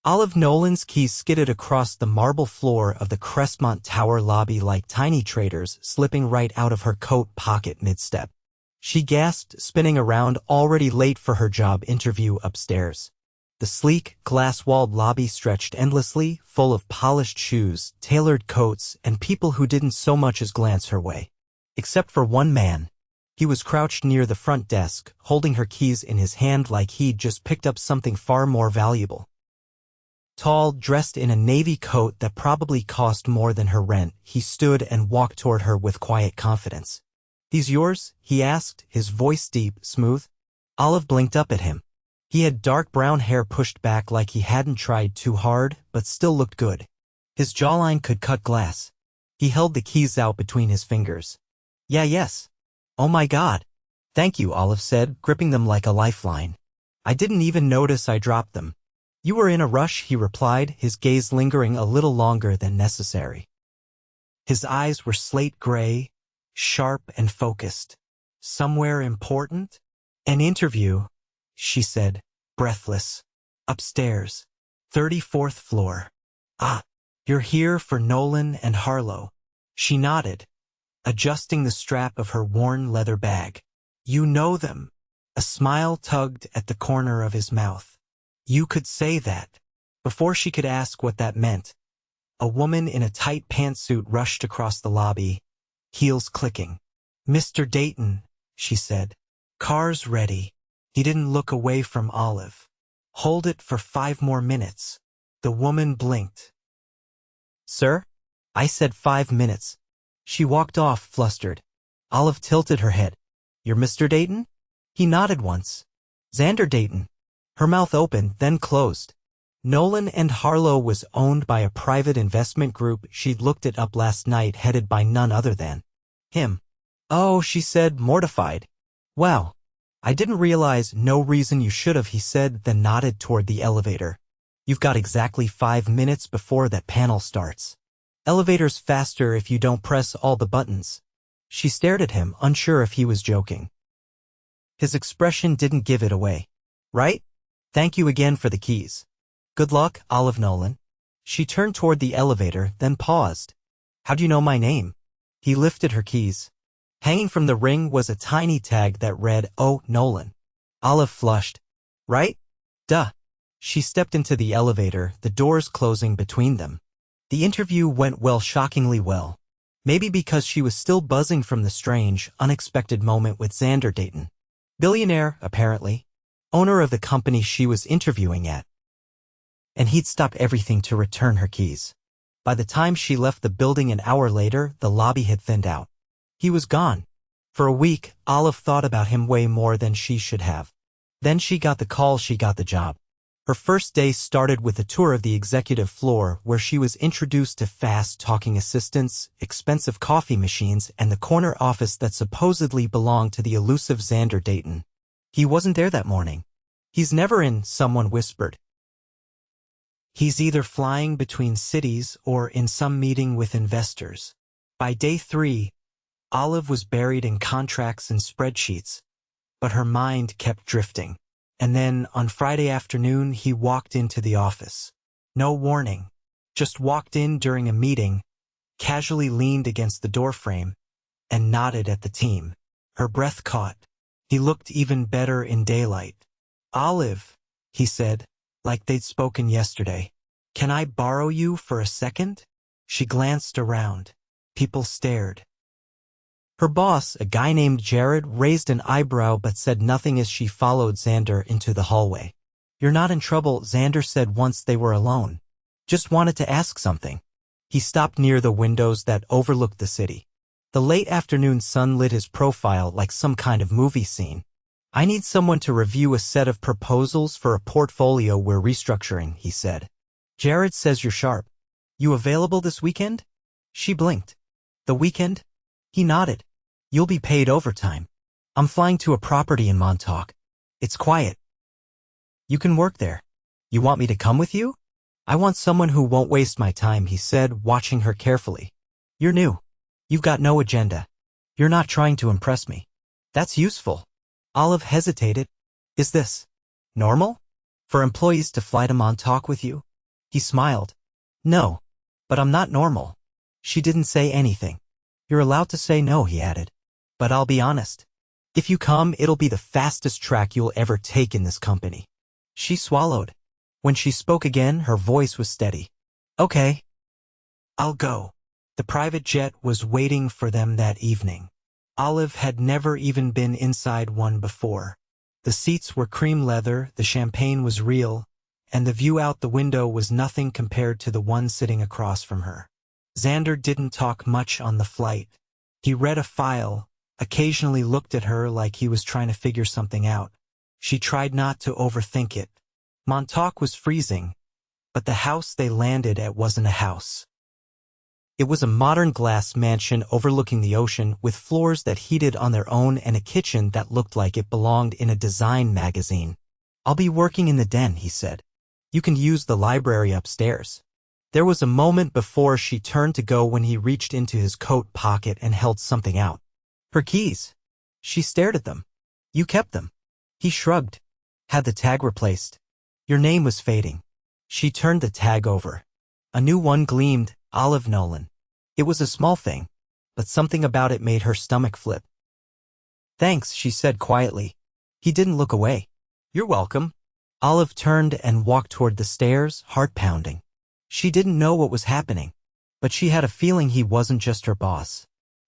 Nolan's keys skidded across the marble floor of the Crestmont Tower lobby like tiny traders slipping right out of her coat pocket mid-step. She gasped, spinning around, already late for her job interview upstairs. The sleek, glass-walled lobby stretched endlessly, full of polished shoes, tailored coats, and people who didn't so much as glance her way. Except for one man. He was crouched near the front desk, holding her keys in his hand like he'd just picked up something far more valuable. Tall, dressed in a navy coat that probably cost more than her rent, he stood and walked toward her with quiet confidence. "These yours?" he asked, his voice deep, smooth. Olive blinked up at him. He had dark brown hair pushed back like he hadn't tried too hard, but still looked good. His jawline could cut glass. He held the keys out between his fingers. Yes. "Oh my God. Thank you," Olive said, gripping them like a lifeline. "I didn't even notice I dropped them." "You were in a rush," he replied, his gaze lingering a little longer than necessary. His eyes were slate gray, sharp and focused. "Somewhere important?" "An interview," she said, breathless. "Upstairs. 34th floor." "Ah, you're here for Nolan and Harlow." She nodded, adjusting the strap of her worn leather bag. "You know them." A smile tugged at the corner of his mouth. "You could say that." Before she could ask what that meant, a woman in a tight pantsuit rushed across the lobby, heels clicking. "Mr. Deyton," she said. "Car's ready." He didn't look away from Olive. "Hold it for 5 more minutes." The woman blinked. "Sir?" "I said 5 minutes." She walked off, flustered. Olive tilted her head. "You're Mr. Deyton?" He nodded once. "Xander Deyton." Her mouth opened, then closed. Nolan and Harlow was owned by a private investment group she'd looked it up last night, headed by none other than him. "Oh," she said, mortified. "Wow. I didn't realize." "No reason you should have," he said, then nodded toward the elevator. "You've got exactly 5 minutes before that panel starts. Elevator's faster if you don't press all the buttons." She stared at him, unsure if he was joking. His expression didn't give it away. "Right? Thank you again for the keys." "Good luck, Olive Nolan." She turned toward the elevator, then paused. "How do you know my name?" He lifted her keys. Hanging from the ring was a tiny tag that read, "Oh, Nolan." Olive flushed. "Right? Duh." She stepped into the elevator, the doors closing between them. The interview went well, shockingly well. Maybe because she was still buzzing from the strange, unexpected moment with Xander Deyton. Billionaire, apparently. Owner of the company she was interviewing at. And he'd stop everything to return her keys. By the time she left the building an hour later, the lobby had thinned out. He was gone. For a week, Olive thought about him way more than she should have. Then she got the call, she got the job. Her first day started with a tour of the executive floor, where she was introduced to fast-talking assistants, expensive coffee machines, and the corner office that supposedly belonged to the elusive Xander Deyton. He wasn't there that morning. "He's never in," someone whispered. "He's either flying between cities or in some meeting with investors." By day 3, Olive was buried in contracts and spreadsheets, but her mind kept drifting. And then, on Friday afternoon, he walked into the office. No warning. Just walked in during a meeting, casually leaned against the doorframe, and nodded at the team. Her breath caught. He looked even better in daylight. "Olive," he said, like they'd spoken yesterday. "Can I borrow you for a second?" She glanced around. People stared. Her boss, a guy named Jared, raised an eyebrow but said nothing as she followed Xander into the hallway. "You're not in trouble," Xander said once they were alone. "Just wanted to ask something." He stopped near the windows that overlooked the city. The late afternoon sun lit his profile like some kind of movie scene. "I need someone to review a set of proposals for a portfolio we're restructuring," he said. "Jared says you're sharp. You available this weekend?" She blinked. "The weekend?" He nodded. "You'll be paid overtime. I'm flying to a property in Montauk. It's quiet. You can work there. You want me to come with you?" "I want someone who won't waste my time," he said, watching her carefully. "You're new. You've got no agenda. You're not trying to impress me." "That's useful." Olive hesitated. "Is this normal? For employees to fly to Montauk with you?" He smiled. No. But I'm not normal. She didn't say anything. You're allowed to say no, he added. But I'll be honest. If you come, it'll be the fastest track you'll ever take in this company. She swallowed. When she spoke again, her voice was steady. Okay. I'll go. The private jet was waiting for them that evening. Olive had never even been inside one before. The seats were cream leather, the champagne was real, and the view out the window was nothing compared to the one sitting across from her. Xander didn't talk much on the flight. He read a file, occasionally looked at her like he was trying to figure something out. She tried not to overthink it. Montauk was freezing, but the house they landed at wasn't a house. It was a modern glass mansion overlooking the ocean with floors that heated on their own and a kitchen that looked like it belonged in a design magazine. I'll be working in the den, he said. You can use the library upstairs. There was a moment before she turned to go when he reached into his coat pocket and held something out. Her keys. She stared at them. You kept them. He shrugged. Had the tag replaced. Your name was fading. She turned the tag over. A new one gleamed, Olive Nolan. It was a small thing, but something about it made her stomach flip. Thanks, she said quietly. He didn't look away. You're welcome. Olive turned and walked toward the stairs, heart pounding. She didn't know what was happening, but she had a feeling he wasn't just her boss.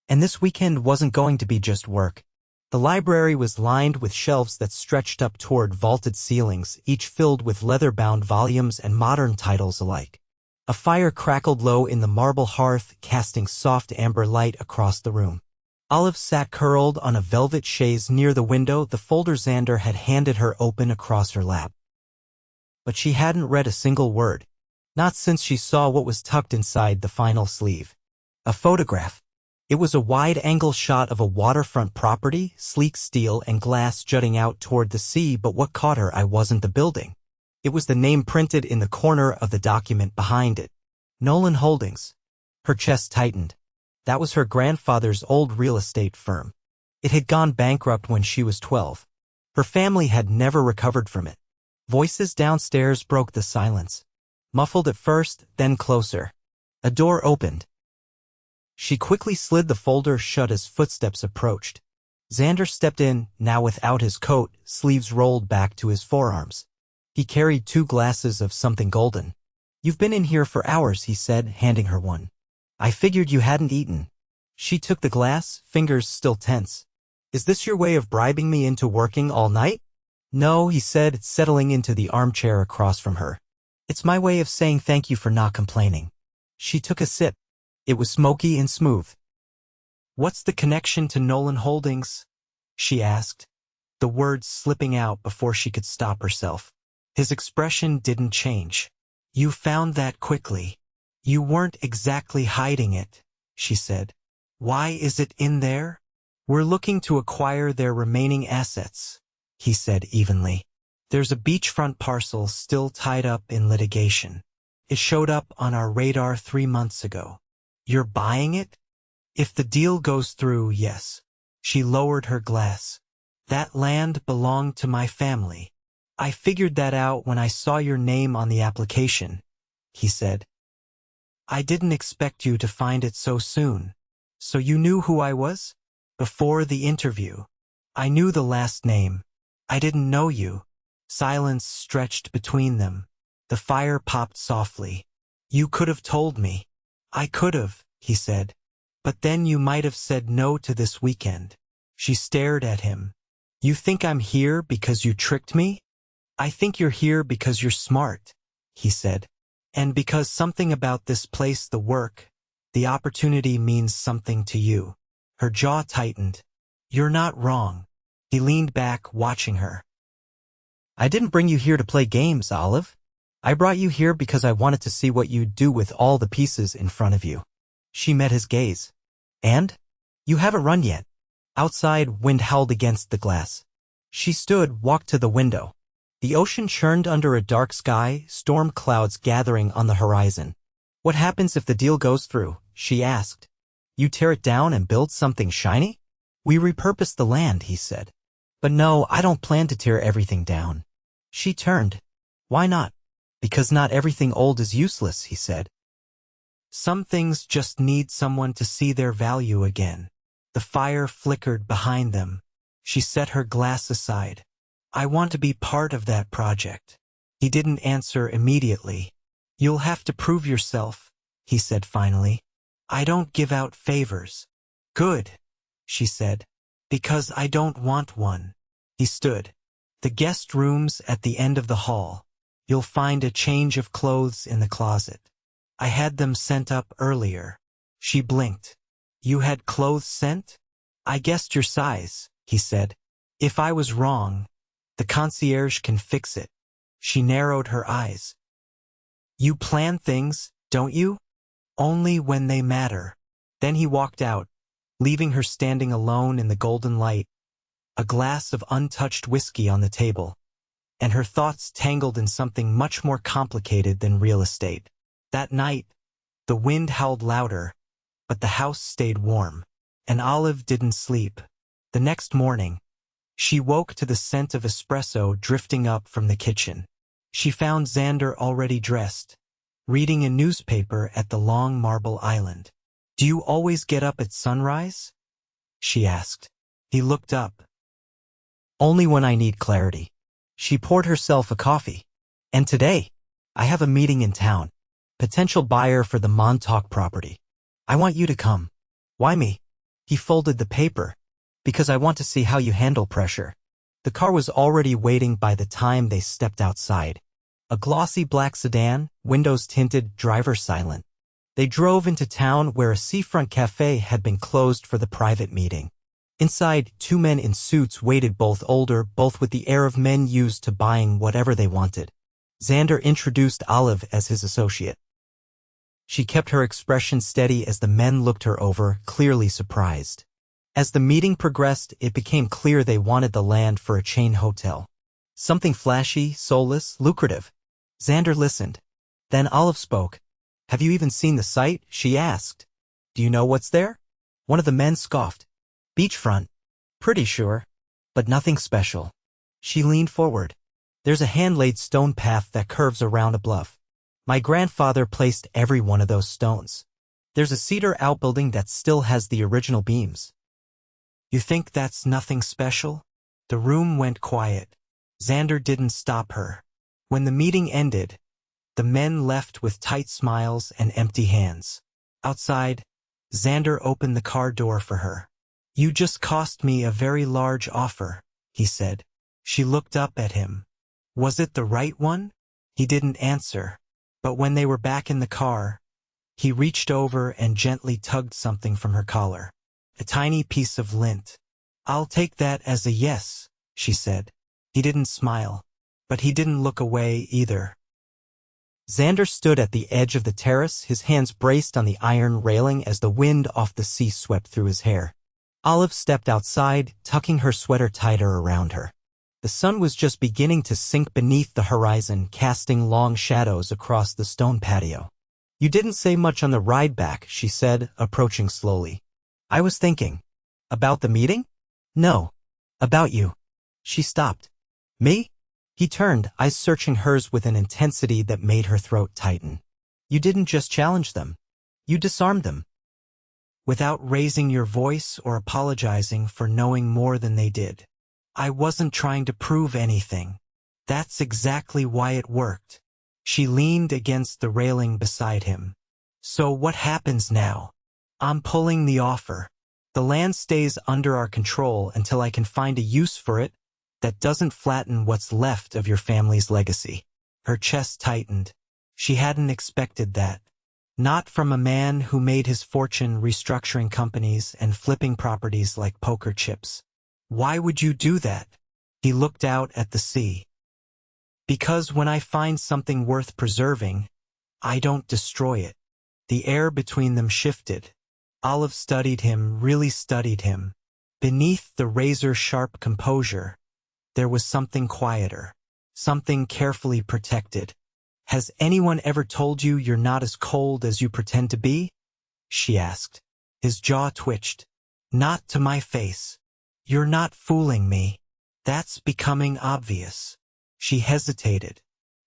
And this weekend wasn't going to be just work. The library was lined with shelves that stretched up toward vaulted ceilings, each filled with leather-bound volumes and modern titles alike. A fire crackled low in the marble hearth, casting soft amber light across the room. Olive sat curled on a velvet chaise near the window, the folder Xander had handed her open across her lap. But she hadn't read a single word. Not since she saw what was tucked inside the final sleeve. A photograph. It was a wide-angle shot of a waterfront property, sleek steel and glass jutting out toward the sea, but what caught her eye wasn't the building. It was the name printed in the corner of the document behind it. Nolan Holdings. Her chest tightened. That was her grandfather's old real estate firm. It had gone bankrupt when she was 12. Her family had never recovered from it. Voices downstairs broke the silence. Muffled at first, then closer. A door opened. She quickly slid the folder shut as footsteps approached. Xander stepped in, now without his coat, sleeves rolled back to his forearms. He carried 2 glasses of something golden. You've been in here for hours, he said, handing her one. I figured you hadn't eaten. She took the glass, fingers still tense. Is this your way of bribing me into working all night? No, he said, settling into the armchair across from her. It's my way of saying thank you for not complaining. She took a sip. It was smoky and smooth. What's the connection to Nolan Holdings? She asked, the words slipping out before she could stop herself. His expression didn't change. You found that quickly. You weren't exactly hiding it, she said. Why is it in there? We're looking to acquire their remaining assets, he said evenly. There's a beachfront parcel still tied up in litigation. It showed up on our radar 3 months ago. You're buying it? If the deal goes through, yes. She lowered her glass. That land belonged to my family. I figured that out when I saw your name on the application, he said. I didn't expect you to find it so soon. So you knew who I was? Before the interview. I knew the last name. I didn't know you. Silence stretched between them. The fire popped softly. You could have told me. I could have, he said. But then you might have said no to this weekend. She stared at him. You think I'm here because you tricked me? I think you're here because you're smart, he said. And because something about this place, the work, the opportunity means something to you. Her jaw tightened. You're not wrong. He leaned back, watching her. I didn't bring you here to play games, Olive. I brought you here because I wanted to see what you'd do with all the pieces in front of you. She met his gaze. And? You haven't run yet. Outside, wind howled against the glass. She stood, walked to the window. The ocean churned under a dark sky, storm clouds gathering on the horizon. What happens if the deal goes through? She asked. You tear it down and build something shiny? We repurpose the land, he said. But no, I don't plan to tear everything down. She turned. Why not? Because not everything old is useless, he said. Some things just need someone to see their value again. The fire flickered behind them. She set her glass aside. I want to be part of that project. He didn't answer immediately. You'll have to prove yourself, he said finally. I don't give out favors. Good, she said. Because I don't want one. He stood. The guest room's at the end of the hall. You'll find a change of clothes in the closet. I had them sent up earlier. She blinked. You had clothes sent? I guessed your size, he said. If I was wrong, the concierge can fix it. She narrowed her eyes. You plan things, don't you? Only when they matter. Then he walked out, leaving her standing alone in the golden light, a glass of untouched whiskey on the table, and her thoughts tangled in something much more complicated than real estate. That night, the wind howled louder, but the house stayed warm, and Olive didn't sleep. The next morning, she woke to the scent of espresso drifting up from the kitchen. She found Xander already dressed, reading a newspaper at the long marble island. Do you always get up at sunrise? She asked. He looked up. Only when I need clarity. She poured herself a coffee. And today, I have a meeting in town. Potential buyer for the Montauk property. I want you to come. Why me? He folded the paper. Because I want to see how you handle pressure. The car was already waiting by the time they stepped outside. A glossy black sedan, windows tinted, driver silent. They drove into town where a seafront cafe had been closed for the private meeting. Inside, two men in suits waited, both older, both with the air of men used to buying whatever they wanted. Xander introduced Olive as his associate. She kept her expression steady as the men looked her over, clearly surprised. As the meeting progressed, it became clear they wanted the land for a chain hotel. Something flashy, soulless, lucrative. Xander listened. Then Olive spoke. Have you even seen the site? She asked. Do you know what's there? One of the men scoffed. Beachfront. Pretty sure. But nothing special. She leaned forward. There's a hand-laid stone path that curves around a bluff. My grandfather placed every one of those stones. There's a cedar outbuilding that still has the original beams. You think that's nothing special? The room went quiet. Xander didn't stop her. When the meeting ended, the men left with tight smiles and empty hands. Outside, Xander opened the car door for her. You just cost me a very large offer, he said. She looked up at him. Was it the right one? He didn't answer. But when they were back in the car, he reached over and gently tugged something from her collar. A tiny piece of lint. I'll take that as a yes, she said. He didn't smile, but he didn't look away either. Xander stood at the edge of the terrace, his hands braced on the iron railing as the wind off the sea swept through his hair. Olive stepped outside, tucking her sweater tighter around her. The sun was just beginning to sink beneath the horizon, casting long shadows across the stone patio. You didn't say much on the ride back, she said, approaching slowly. I was thinking. About the meeting? No. About you. She stopped. Me? He turned, eyes searching hers with an intensity that made her throat tighten. You didn't just challenge them. You disarmed them. Without raising your voice or apologizing for knowing more than they did. I wasn't trying to prove anything. That's exactly why it worked. She leaned against the railing beside him. So what happens now? I'm pulling the offer. The land stays under our control until I can find a use for it that doesn't flatten what's left of your family's legacy. Her chest tightened. She hadn't expected that. Not from a man who made his fortune restructuring companies and flipping properties like poker chips. Why would you do that? He looked out at the sea. Because when I find something worth preserving, I don't destroy it. The air between them shifted. Olive studied him, really studied him. Beneath the razor-sharp composure, there was something quieter, something carefully protected. Has anyone ever told you you're not as cold as you pretend to be? She asked. His jaw twitched. Not to my face. You're not fooling me. That's becoming obvious. She hesitated.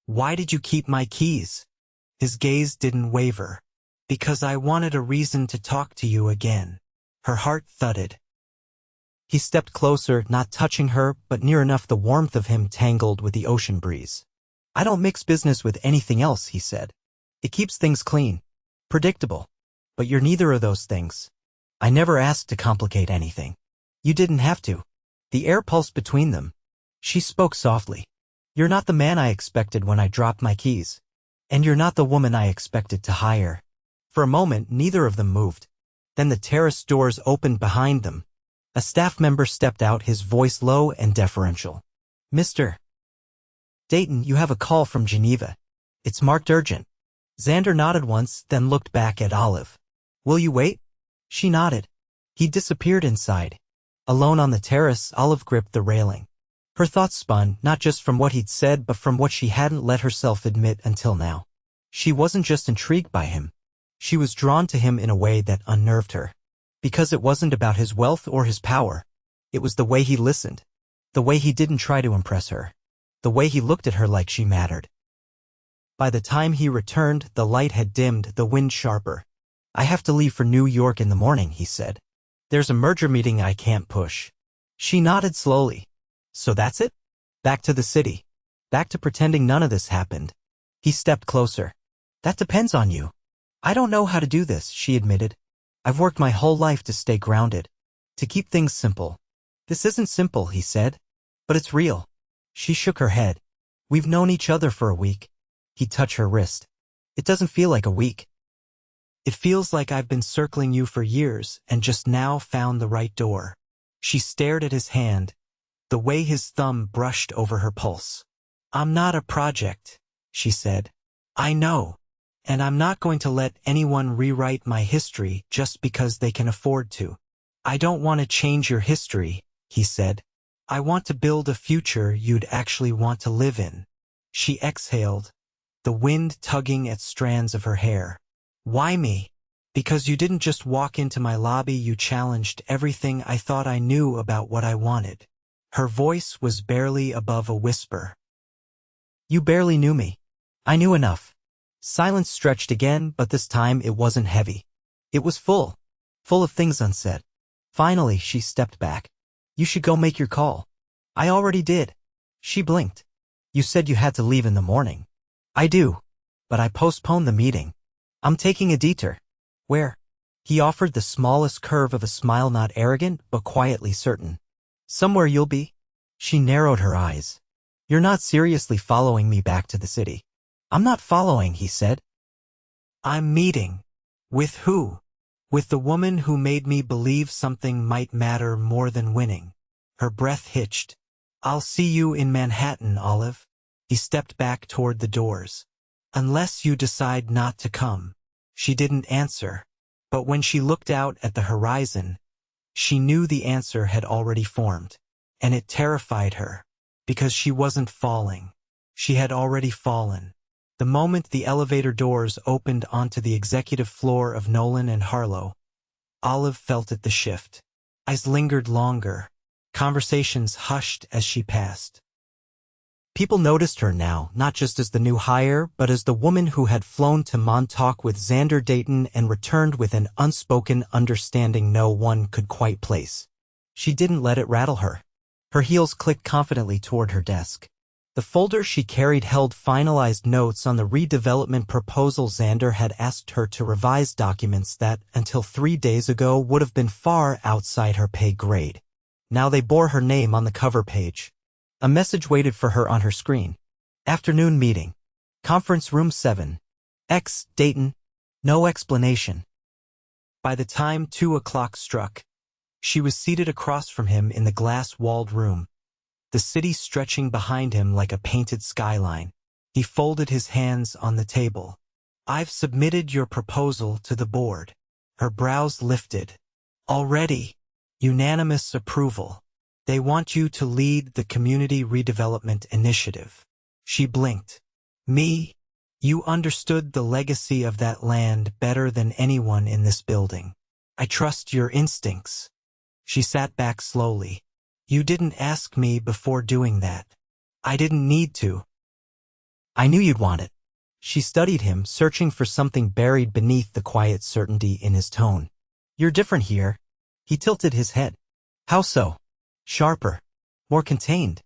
Why did you keep my keys? His gaze didn't waver. Because I wanted a reason to talk to you again. Her heart thudded. He stepped closer, not touching her, but near enough the warmth of him tangled with the ocean breeze. I don't mix business with anything else, he said. It keeps things clean. Predictable. But you're neither of those things. I never asked to complicate anything. You didn't have to. The air pulsed between them. She spoke softly. You're not the man I expected when I dropped my keys. And you're not the woman I expected to hire. For a moment, neither of them moved. Then the terrace doors opened behind them. A staff member stepped out, his voice low and deferential. Mr. Deyton, you have a call from Geneva. It's marked urgent. Xander nodded once, then looked back at Olive. Will you wait? She nodded. He disappeared inside. Alone on the terrace, Olive gripped the railing. Her thoughts spun, not just from what he'd said, but from what she hadn't let herself admit until now. She wasn't just intrigued by him. She was drawn to him in a way that unnerved her. Because it wasn't about his wealth or his power. It was the way he listened. The way he didn't try to impress her. The way he looked at her like she mattered. By the time he returned, the light had dimmed, the wind sharper. I have to leave for New York in the morning, he said. There's a merger meeting I can't push. She nodded slowly. So that's it? Back to the city. Back to pretending none of this happened. He stepped closer. That depends on you. I don't know how to do this, she admitted. I've worked my whole life to stay grounded. To keep things simple. This isn't simple, he said. But it's real. She shook her head. We've known each other for a week. He touched her wrist. It doesn't feel like a week. It feels like I've been circling you for years and just now found the right door. She stared at his hand, the way his thumb brushed over her pulse. I'm not a project, she said. I know. And I'm not going to let anyone rewrite my history just because they can afford to. I don't want to change your history, he said. I want to build a future you'd actually want to live in. She exhaled, the wind tugging at strands of her hair. Why me? Because you didn't just walk into my lobby, you challenged everything I thought I knew about what I wanted. Her voice was barely above a whisper. You barely knew me. I knew enough. Silence stretched again, but this time it wasn't heavy. It was full of things unsaid. Finally, she stepped back. You should go make your call. I already did. She blinked. You said you had to leave in the morning. I do. But I postponed the meeting. I'm taking a detour. Where? He offered the smallest curve of a smile, not arrogant, but quietly certain. Somewhere you'll be. She narrowed her eyes. You're not seriously following me back to the city. I'm not following, he said. I'm meeting. With who? With the woman who made me believe something might matter more than winning. Her breath hitched. I'll see you in Manhattan, Olive. He stepped back toward the doors. Unless you decide not to come. She didn't answer. But when she looked out at the horizon, she knew the answer had already formed. And it terrified her. Because she wasn't falling. She had already fallen. The moment the elevator doors opened onto the executive floor of Nolan and Harlow, Olive felt it, the shift. Eyes lingered longer. Conversations hushed as she passed. People noticed her now, not just as the new hire, but as the woman who had flown to Montauk with Xander Deyton and returned with an unspoken understanding no one could quite place. She didn't let it rattle her. Her heels clicked confidently toward her desk. The folder she carried held finalized notes on the redevelopment proposal. Xander had asked her to revise documents that, until 3 days ago, would have been far outside her pay grade. Now they bore her name on the cover page. A message waited for her on her screen. Afternoon meeting. Conference room 7. X. Deyton. No explanation. By the time 2 o'clock struck, she was seated across from him in the glass-walled room, the city stretching behind him like a painted skyline. He folded his hands on the table. I've submitted your proposal to the board. Her brows lifted. Already. Unanimous approval. They want you to lead the community redevelopment initiative. She blinked. Me? You understood the legacy of that land better than anyone in this building. I trust your instincts. She sat back slowly. You didn't ask me before doing that. I didn't need to. I knew you'd want it. She studied him, searching for something buried beneath the quiet certainty in his tone. You're different here. He tilted his head. How so? Sharper. More contained.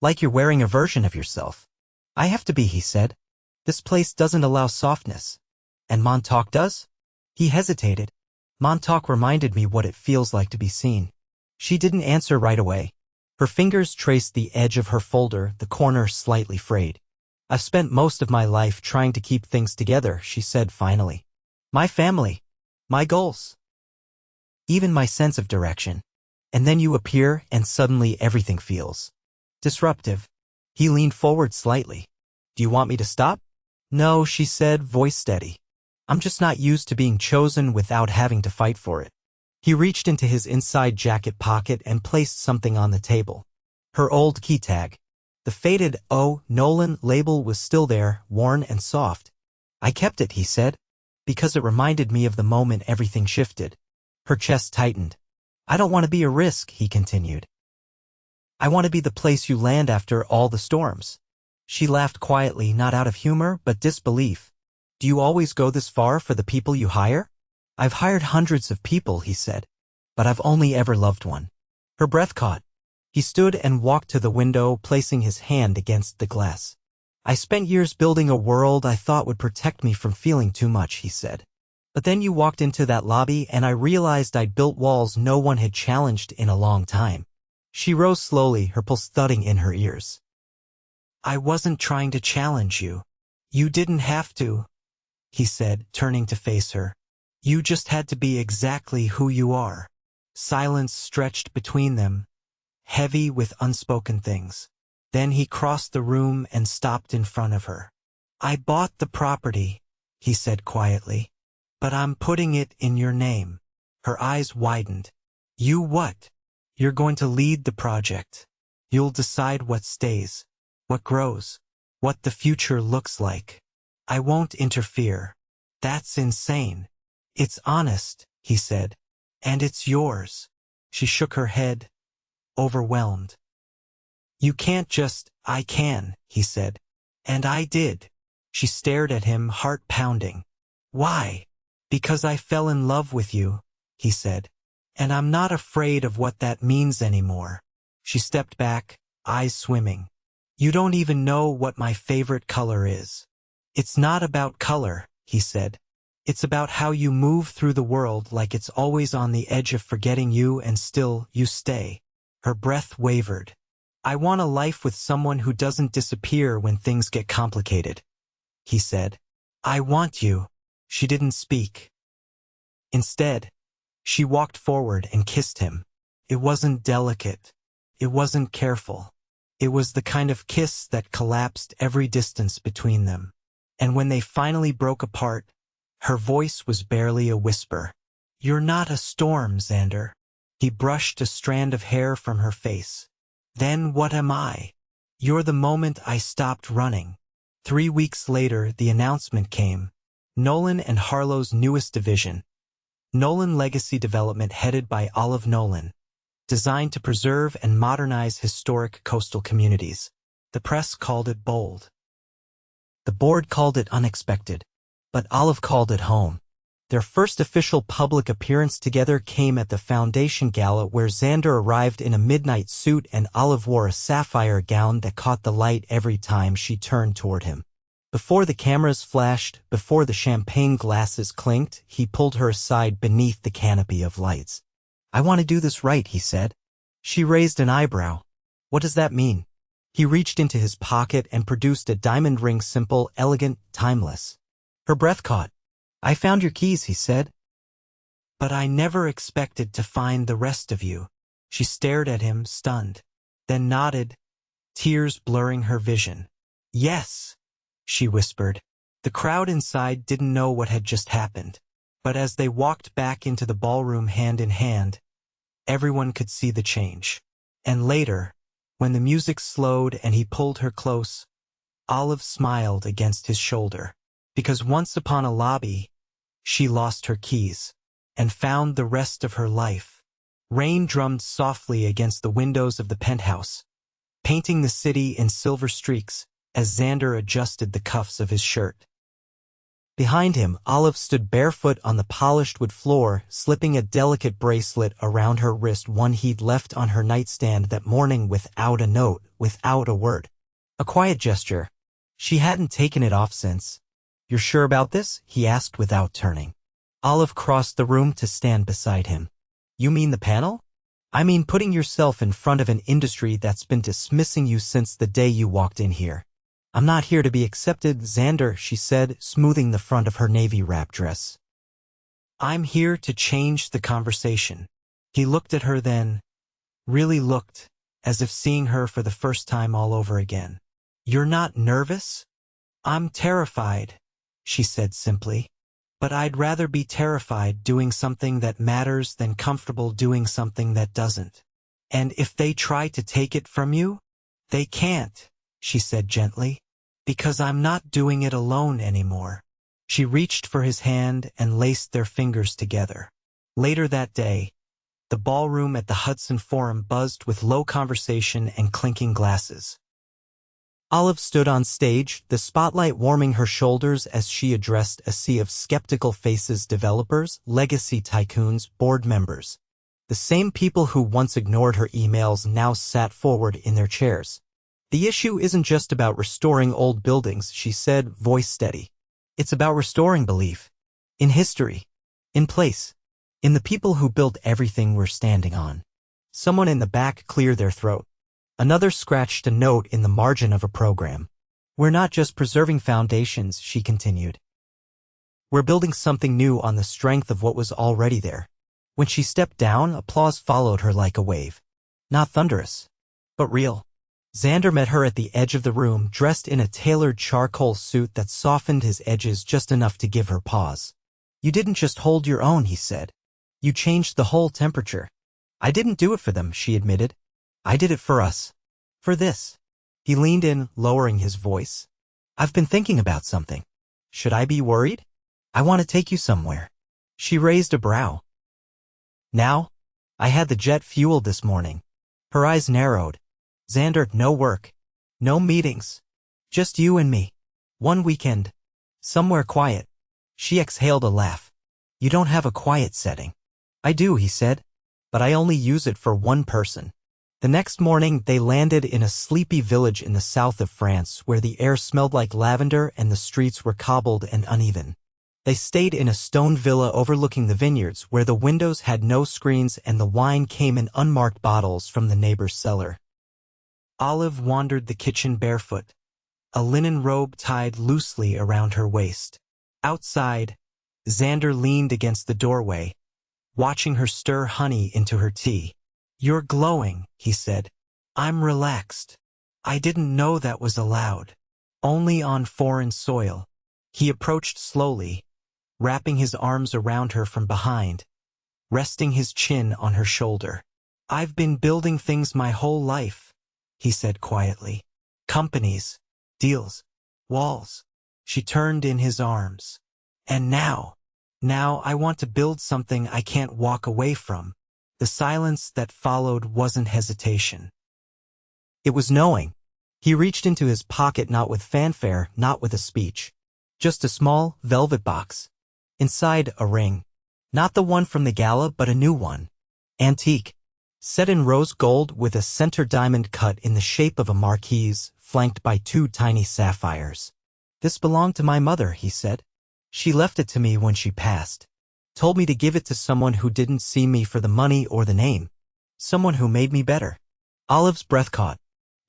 Like you're wearing a version of yourself. I have to be, he said. This place doesn't allow softness. And Montauk does? He hesitated. Montauk reminded me what it feels like to be seen. She didn't answer right away. Her fingers traced the edge of her folder, the corner slightly frayed. I've spent most of my life trying to keep things together, she said finally. My family. My goals. Even my sense of direction. And then you appear and suddenly everything feels disruptive. He leaned forward slightly. Do you want me to stop? No, she said, voice steady. I'm just not used to being chosen without having to fight for it. He reached into his inside jacket pocket and placed something on the table. Her old key tag. The faded "Oh, Nolan" label was still there, worn and soft. I kept it, he said, because it reminded me of the moment everything shifted. Her chest tightened. I don't want to be a risk, he continued. I want to be the place you land after all the storms. She laughed quietly, not out of humor, but disbelief. Do you always go this far for the people you hire? I've hired hundreds of people, he said, but I've only ever loved one. Her breath caught. He stood and walked to the window, placing his hand against the glass. I spent years building a world I thought would protect me from feeling too much, he said. But then you walked into that lobby and I realized I'd built walls no one had challenged in a long time. She rose slowly, her pulse thudding in her ears. I wasn't trying to challenge you. You didn't have to, he said, turning to face her. You just had to be exactly who you are. Silence stretched between them, heavy with unspoken things. Then he crossed the room and stopped in front of her. I bought the property, he said quietly, but I'm putting it in your name. Her eyes widened. You what? You're going to lead the project. You'll decide what stays, what grows, what the future looks like. I won't interfere. That's insane. It's honest, he said. And it's yours. She shook her head, overwhelmed. You can't just, I can, he said. And I did. She stared at him, heart pounding. Why? Because I fell in love with you, he said. And I'm not afraid of what that means anymore. She stepped back, eyes swimming. You don't even know what my favorite color is. It's not about color, he said. It's about how you move through the world like it's always on the edge of forgetting you and still you stay. Her breath wavered. I want a life with someone who doesn't disappear when things get complicated, he said. I want you. She didn't speak. Instead, she walked forward and kissed him. It wasn't delicate. It wasn't careful. It was the kind of kiss that collapsed every distance between them. And when they finally broke apart, her voice was barely a whisper. You're not a storm, Xander. He brushed a strand of hair from her face. Then what am I? You're the moment I stopped running. 3 weeks later, the announcement came. Nolan and Harlow's newest division. Nolan Legacy Development, headed by Olive Nolan. Designed to preserve and modernize historic coastal communities. The press called it bold. The board called it unexpected. But Olive called it home. Their first official public appearance together came at the Foundation Gala, where Xander arrived in a midnight suit and Olive wore a sapphire gown that caught the light every time she turned toward him. Before the cameras flashed, before the champagne glasses clinked, he pulled her aside beneath the canopy of lights. I want to do this right, he said. She raised an eyebrow. What does that mean? He reached into his pocket and produced a diamond ring, simple, elegant, timeless. Her breath caught. I found your keys, he said. But I never expected to find the rest of you. She stared at him, stunned, then nodded, tears blurring her vision. Yes, she whispered. The crowd inside didn't know what had just happened. But as they walked back into the ballroom hand in hand, everyone could see the change. And later, when the music slowed and he pulled her close, Olive smiled against his shoulder. Because once upon a lobby, she lost her keys and found the rest of her life. Rain drummed softly against the windows of the penthouse, painting the city in silver streaks. as Xander adjusted the cuffs of his shirt. Behind him, Olive stood barefoot on the polished wood floor, slipping a delicate bracelet around her wrist, one he'd left on her nightstand that morning without a note, without a word. A quiet gesture. She hadn't taken it off since. "You're sure about this?" he asked without turning. Olive crossed the room to stand beside him. "You mean the panel?" "I mean putting yourself in front of an industry that's been dismissing you since the day you walked in here." "I'm not here to be accepted, Xander," she said, smoothing the front of her navy wrap dress. "I'm here to change the conversation." He looked at her then, really looked, as if seeing her for the first time all over again. "You're not nervous?" "I'm terrified," she said simply. "But I'd rather be terrified doing something that matters than comfortable doing something that doesn't. And if they try to take it from you, they can't," she said gently, "because I'm not doing it alone anymore." She reached for his hand and laced their fingers together. Later that day, the ballroom at the Hudson Forum buzzed with low conversation and clinking glasses. Olive stood on stage, the spotlight warming her shoulders as she addressed a sea of skeptical faces: developers, legacy tycoons, board members. The same people who once ignored her emails now sat forward in their chairs. "The issue isn't just about restoring old buildings," she said, voice steady. "It's about restoring belief. In history. In place. In the people who built everything we're standing on." Someone in the back cleared their throat. Another scratched a note in the margin of a program. "We're not just preserving foundations," she continued. "We're building something new on the strength of what was already there." When she stepped down, applause followed her like a wave. Not thunderous, but real. Xander met her at the edge of the room, dressed in a tailored charcoal suit that softened his edges just enough to give her pause. "You didn't just hold your own," he said. "You changed the whole temperature." "I didn't do it for them," she admitted. "I did it for us. For this." He leaned in, lowering his voice. "I've been thinking about something. Should I be worried? I want to take you somewhere." She raised a brow. "Now?" "I had the jet fuel this morning." Her eyes narrowed. "Xander, no work. No meetings. Just you and me. One weekend. Somewhere quiet." She exhaled a laugh. "You don't have a quiet setting." "I do," he said. "But I only use it for one person." The next morning, they landed in a sleepy village in the south of France where the air smelled like lavender and the streets were cobbled and uneven. They stayed in a stone villa overlooking the vineyards where the windows had no screens and the wine came in unmarked bottles from the neighbor's cellar. Olive wandered the kitchen barefoot, a linen robe tied loosely around her waist. Outside, Xander leaned against the doorway, watching her stir honey into her tea. "You're glowing," he said. "I'm relaxed. I didn't know that was allowed. Only on foreign soil." He approached slowly, wrapping his arms around her from behind, resting his chin on her shoulder. "I've been building things my whole life," he said quietly. "Companies, deals, walls." She turned in his arms. "And now I want to build something I can't walk away from." The silence that followed wasn't hesitation. It was knowing. He reached into his pocket, not with fanfare, not with a speech. Just a small, velvet box. Inside, a ring. Not the one from the gala, but a new one. Antique. Set in rose gold with a center diamond cut in the shape of a marquise, flanked by 2 tiny sapphires. "This belonged to my mother," he said. "She left it to me when she passed. Told me to give it to someone who didn't see me for the money or the name. Someone who made me better." Olive's breath caught.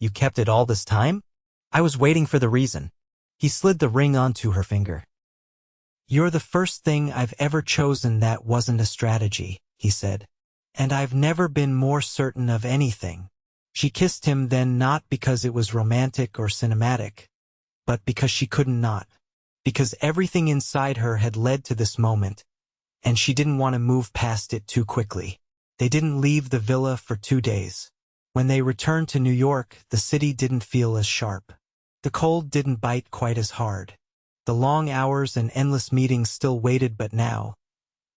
"You kept it all this time?" "I was waiting for the reason." He slid the ring onto her finger. "You're the first thing I've ever chosen that wasn't a strategy," he said. "And I've never been more certain of anything." She kissed him then, not because it was romantic or cinematic, but because she couldn't not. Because everything inside her had led to this moment, and she didn't want to move past it too quickly. They didn't leave the villa for 2 days. When they returned to New York, the city didn't feel as sharp. The cold didn't bite quite as hard. The long hours and endless meetings still waited, but now,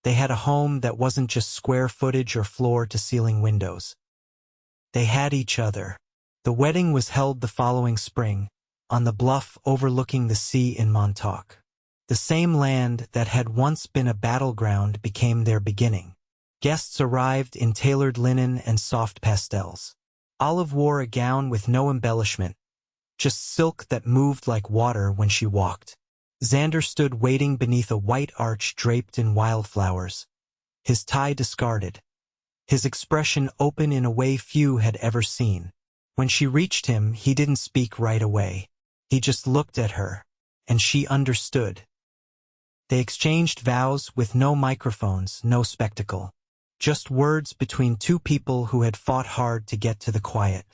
they had a home that wasn't just square footage or floor-to-ceiling windows. They had each other. The wedding was held the following spring, on the bluff overlooking the sea in Montauk. The same land that had once been a battleground became their beginning. Guests arrived in tailored linen and soft pastels. Olive wore a gown with no embellishment, just silk that moved like water when she walked. Xander stood waiting beneath a white arch draped in wildflowers, his tie discarded, his expression open in a way few had ever seen. When she reached him, he didn't speak right away. He just looked at her, and she understood. They exchanged vows with no microphones, no spectacle. Just words between two people who had fought hard to get to the quiet.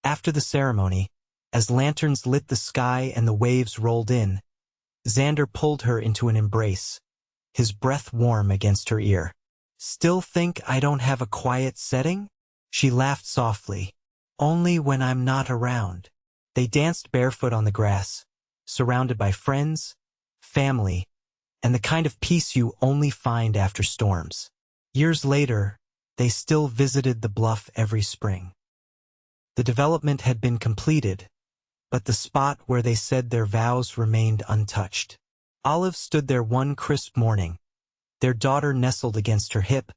After the ceremony, as lanterns lit the sky and the waves rolled in, Xander pulled her into an embrace, his breath warm against her ear. "Still think I don't have a quiet setting?" She laughed softly. "Only when I'm not around." They danced barefoot on the grass, surrounded by friends, family, and the kind of peace you only find after storms. Years later, they still visited the bluff every spring. The development had been completed, but the spot where they said their vows remained untouched. Olive stood there one crisp morning, their daughter nestled against her hip,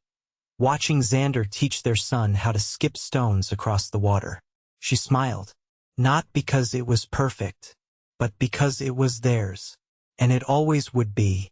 watching Xander teach their son how to skip stones across the water. She smiled, not because it was perfect, but because it was theirs, and it always would be.